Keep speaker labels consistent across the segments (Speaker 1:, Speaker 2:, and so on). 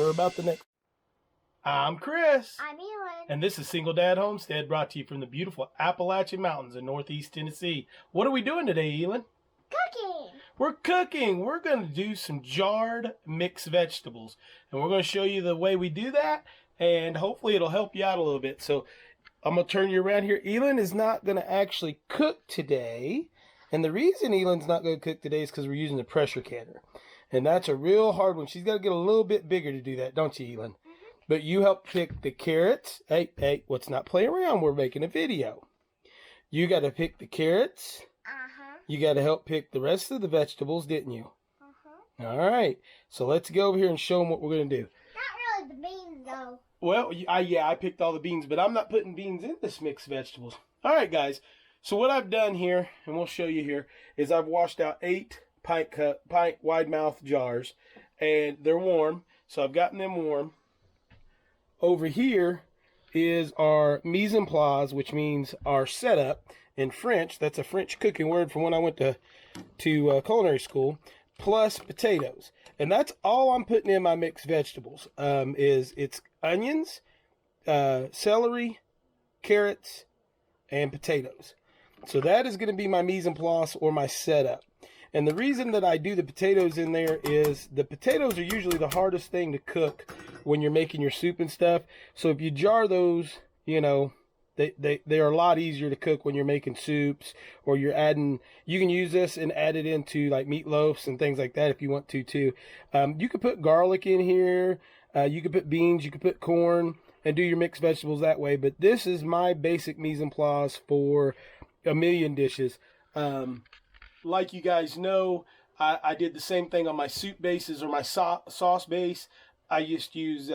Speaker 1: We're about the next. I'm Chris.
Speaker 2: I'm ELYN.
Speaker 1: And this is Single Dad Homestead, brought to you from the beautiful Appalachian Mountains in northeast Tennessee. What are we doing today, ELYN?
Speaker 2: Cooking.
Speaker 1: We're cooking. We're going to do some jarred mixed vegetables. And we're going to show you the way we do that. And hopefully it'll help you out a little bit. So I'm going to turn you around here. ELYN is not going to actually cook today. And the reason ELYN's not going to cook today is because we're using the pressure canner. And that's a real hard one. She's got to get a little bit bigger to do that, don't you, ELYN? But you help pick the carrots. Hey, let's not play around. We're making a video. You got to pick the carrots. You got to help pick the rest of the vegetables, didn't you? All right. So let's go over here and show them what we're going to do.
Speaker 2: Not really the beans, though.
Speaker 1: Well, yeah, I picked all the beans, but I'm not putting beans in this mixed vegetables. All right, guys. So what I've done here, and we'll show you here, is I've washed out 8 pint wide mouth jars, and they're warm. So I've gotten them warm. Over here is our mise en place, which means our setup in French. That's a French cooking word from when I went to culinary school, plus potatoes. And that's all I'm putting in my mixed vegetables. It's onions, celery, carrots, and potatoes. So that is going to be my mise en place or my setup. And the reason that I do the potatoes in there is the potatoes are usually the hardest thing to cook when you're making your soup and stuff. So if you jar those, you know, they are a lot easier to cook when you're making soups, or you're adding, you can use this and add it into like meatloafs and things like that if you want to too. You could put garlic in here. You could put beans, you could put corn, and do your mixed vegetables that way. But this is my basic mise en place for a million dishes. Like you guys know, I did the same thing on my soup bases or my sauce base. I just use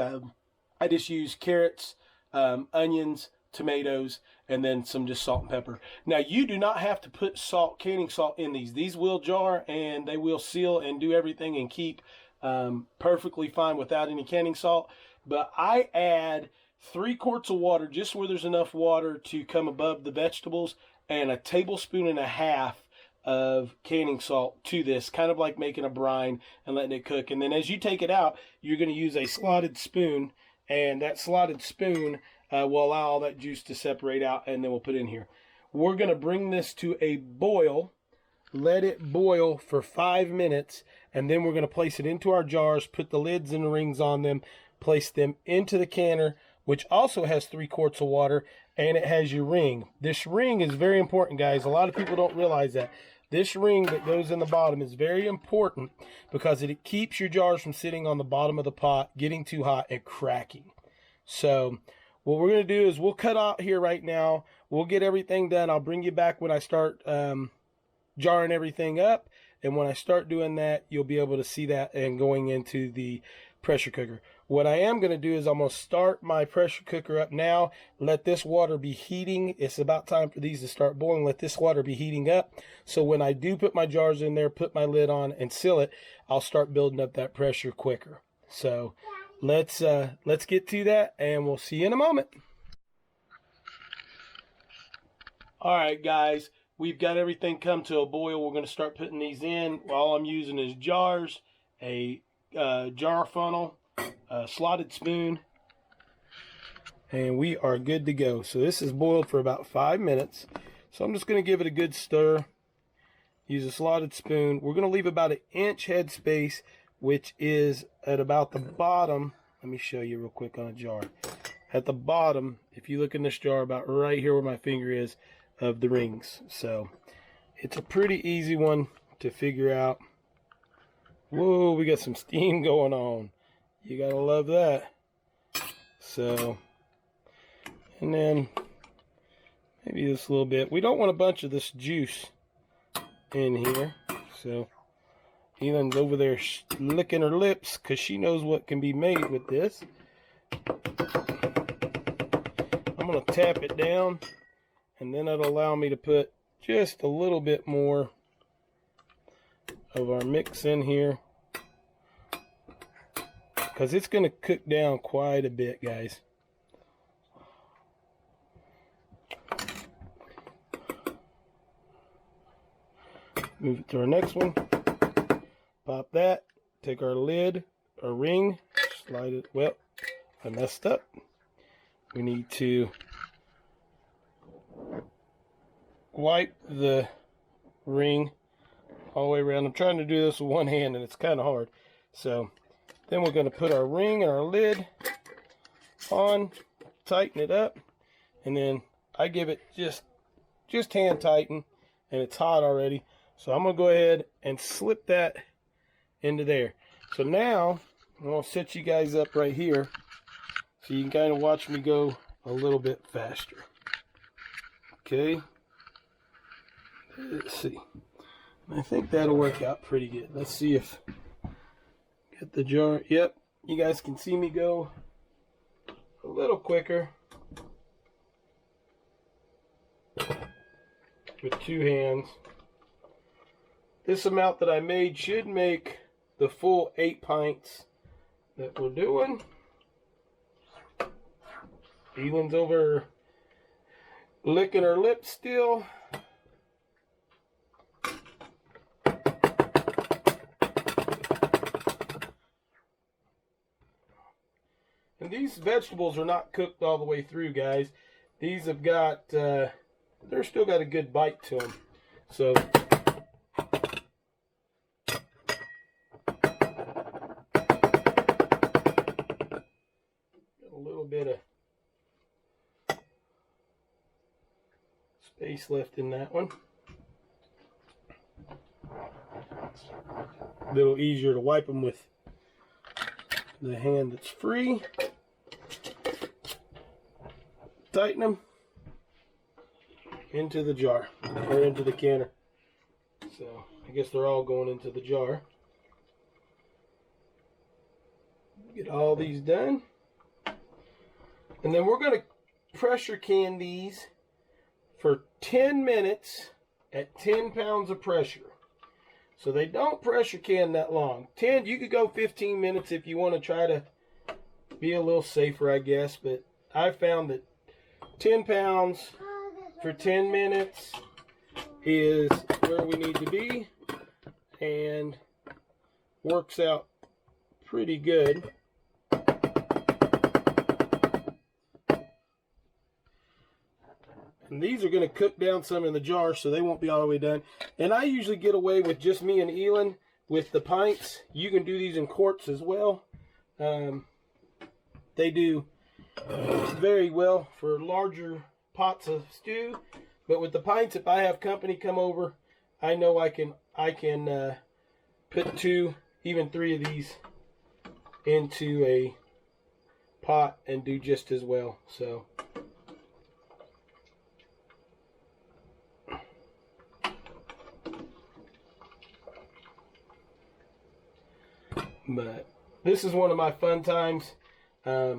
Speaker 1: carrots, onions, tomatoes, and then some just salt and pepper. Now you do not have to put canning salt in these. These will jar and they will seal and do everything and keep perfectly fine without any canning salt. But I add 3 quarts of water, just where there's enough water to come above the vegetables, and a tablespoon and a half of canning salt to this, kind of like making a brine and letting it cook. And then as you take it out, you're going to use a slotted spoon, and that slotted spoon will allow all that juice to separate out, and then we'll put it in here. We're going to bring this to a boil, let it boil for 5 minutes, and then we're going to place it into our jars, put the lids and the rings on them, place them into the canner, which also has 3 quarts of water, and it has your ring. This ring is very important, guys. A lot of people don't realize that. This ring that goes in the bottom is very important because it keeps your jars from sitting on the bottom of the pot, getting too hot and cracking. So what we're going to do is we'll cut out here right now. We'll get everything done. I'll bring you back when I start jarring everything up. And when I start doing that, you'll be able to see that and going into the pressure cooker. What I am going to do is I'm going to start my pressure cooker up now. Let this water be heating. It's about time for these to start boiling. Let this water be heating up. So when I do put my jars in there, put my lid on and seal it, I'll start building up that pressure quicker. So let's get to that, and we'll see you in a moment. All right, guys, we've got everything come to a boil. We're going to start putting these in. All I'm using is jars, a jar funnel, a slotted spoon, and we are good to go. So this is boiled for about 5 minutes. So I'm just going to give it a good stir. Use a slotted spoon. We're going to leave about 1 inch head space, which is at about the bottom. Let me show you real quick on a jar. At the bottom, if you look in this jar, about right here where my finger is, of the rings. So it's a pretty easy one to figure out. Whoa, we got some steam going on. You gotta love that. So, and then maybe just a little bit. We don't want a bunch of this juice in here. So ELYN's over there licking her lips because she knows what can be made with this. I'm gonna tap it down, and then it'll allow me to put just a little bit more of our mix in here, because it's going to cook down quite a bit, guys. Move it to our next one. Pop that. Take our lid, our ring, slide it. Well, I messed up. We need to wipe the ring all the way around. I'm trying to do this with one hand and it's kind of hard. So then we're going to put our ring and our lid on, tighten it up, and then I give it just hand tighten, and it's hot already. So I'm going to go ahead and slip that into there. So now I'm going to set you guys up right here so you can kind of watch me go a little bit faster. Okay. Let's see. I think that'll work out pretty good. Let's see if get the jar. Yep, you guys can see me go a little quicker with two hands. This amount that I made should make the full 8 pints that we're doing. ELYN's over licking her lips still. And these vegetables are not cooked all the way through, guys. These have got, they're still got a good bite to them. So, a little bit of space left in that one. A little easier to wipe them with the hand that's free. Tighten them into the jar, or into the canner. So I guess they're all going into the jar. Get all these done. And then we're going to pressure can these for 10 minutes at 10 pounds of pressure. So they don't pressure can that long. 10, you could go 15 minutes if you want to try to be a little safer, I guess. But I found that 10 pounds for 10 minutes is where we need to be, and works out pretty good. And these are going to cook down some in the jar, so they won't be all the way done. And I usually get away with just me and ELYN with the pints. You can do these in quarts as well. They do very well for larger pots of stew. But with the pints, if I have company come over, I know I can put 2, even 3 of these into a pot and do just as well. So. But this is one of my fun times. I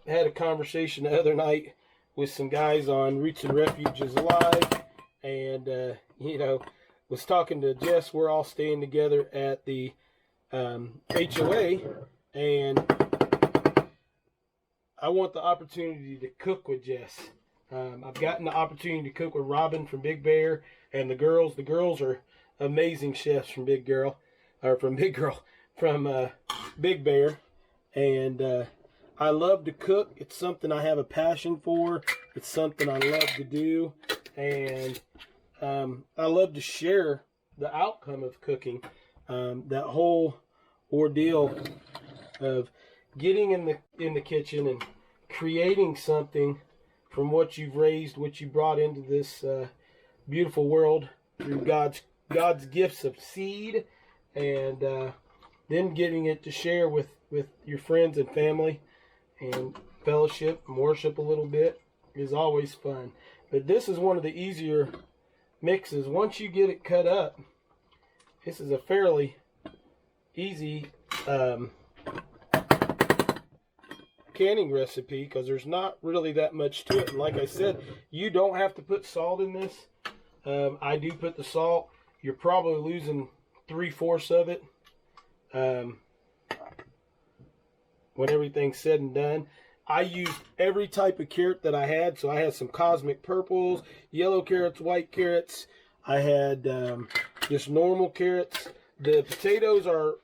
Speaker 1: had a conversation the other night with some guys on Roots and Refuges Live, and you know, was talking to Jess. We're all staying together at the HOA, and I want the opportunity to cook with Jess. I've gotten the opportunity to cook with Robin from Big Bear, and the girls. The girls are amazing chefs from Big Bear, and I love to cook. It's something I have a passion for. It's something I love to do, and I love to share the outcome of cooking. That whole ordeal of getting in the kitchen and creating something from what you've raised, what you brought into this beautiful world through God's gifts of seed, and then getting it to share with your friends and family and fellowship and worship a little bit is always fun. But this is one of the easier mixes. Once you get it cut up, this is a fairly easy canning recipe, because there's not really that much to it. And like I said, you don't have to put salt in this. I do put the salt. You're probably losing 3/4 of it when everything's said and done. I used every type of carrot that I had. So I had some cosmic purples, yellow carrots, white carrots. I had just normal carrots. The potatoes are,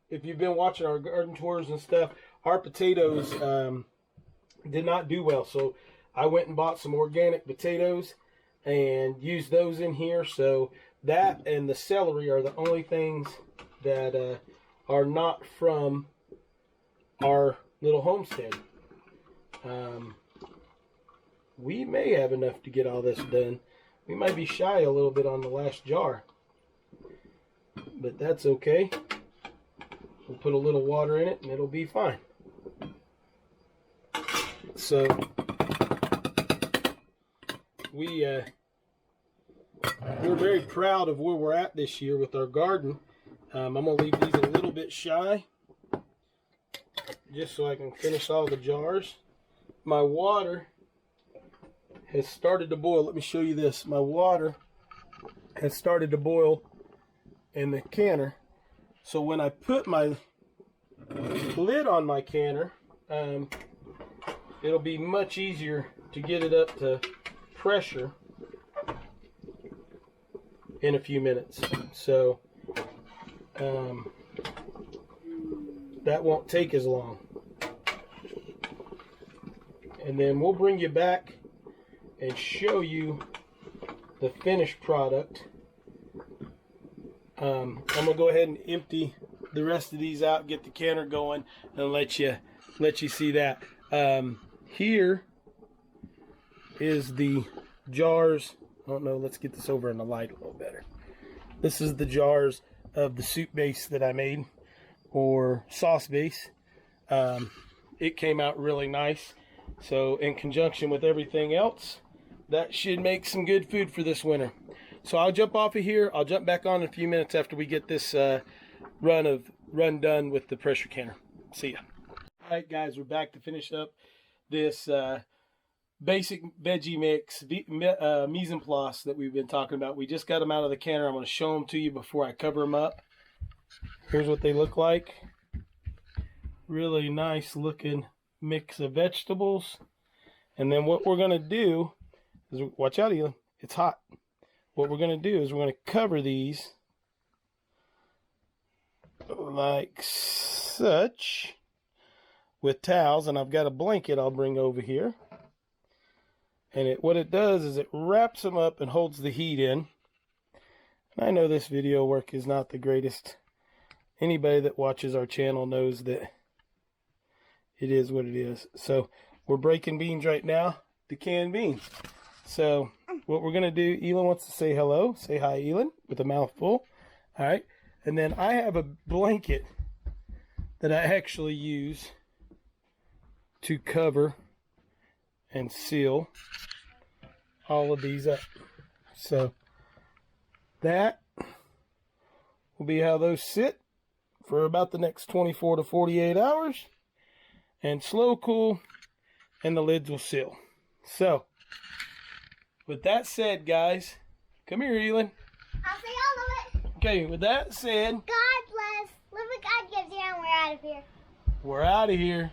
Speaker 1: if you've been watching our garden tours and stuff, our potatoes did not do well. So I went and bought some organic potatoes and used those in here. So that and the celery are the only things that are not from our little homestead. We may have enough to get all this done. We might be shy a little bit on the last jar, but that's okay. We'll put a little water in it and it'll be fine. So we're very proud of where we're at this year with our garden. I'm going to leave these a little bit shy just so I can finish all the jars. My water has started to boil. Let me show you this. My water has started to boil in the canner. So when I put my lid on my canner, it'll be much easier to get it up to pressure in a few minutes. So that won't take as long. And then we'll bring you back and show you the finished product. I'm gonna go ahead and empty the rest of these out, get the canner going, and let you see that. Here is the jars. I don't know, let's get this over in the light a little better. This is the jars of the soup base that I made, or sauce base. It came out really nice. So in conjunction with everything else, that should make some good food for this winter. So I'll jump off of here. I'll jump back on in a few minutes after we get this run done with the pressure canner. See ya. All right, guys, we're back to finish up this basic veggie mix mise en place that we've been talking about. We just got them out of the canner. I'm going to show them to you before I cover them up. Here's what they look like. Really nice looking mix of vegetables. And then what we're going to do is, watch out, ELYN, it's hot. What we're going to do is we're going to cover these like such with towels, and I've got a blanket I'll bring over here. And what it does is it wraps them up and holds the heat in. And I know this video work is not the greatest. Anybody that watches our channel knows that it is what it is. So we're breaking beans right now, the canned beans. So what we're going to do, ELYN wants to say hello. Say hi, ELYN, with a mouthful. All right. And then I have a blanket that I actually use to cover and seal all of these up. So that will be how those sit for about the next 24 to 48 hours. And slow cool, and the lids will seal. So with that said, guys, come here, ELYN.
Speaker 2: I'll say all of it.
Speaker 1: Okay, with that said,
Speaker 2: God bless. Live what God gives you, and we're out of here.
Speaker 1: We're out of here.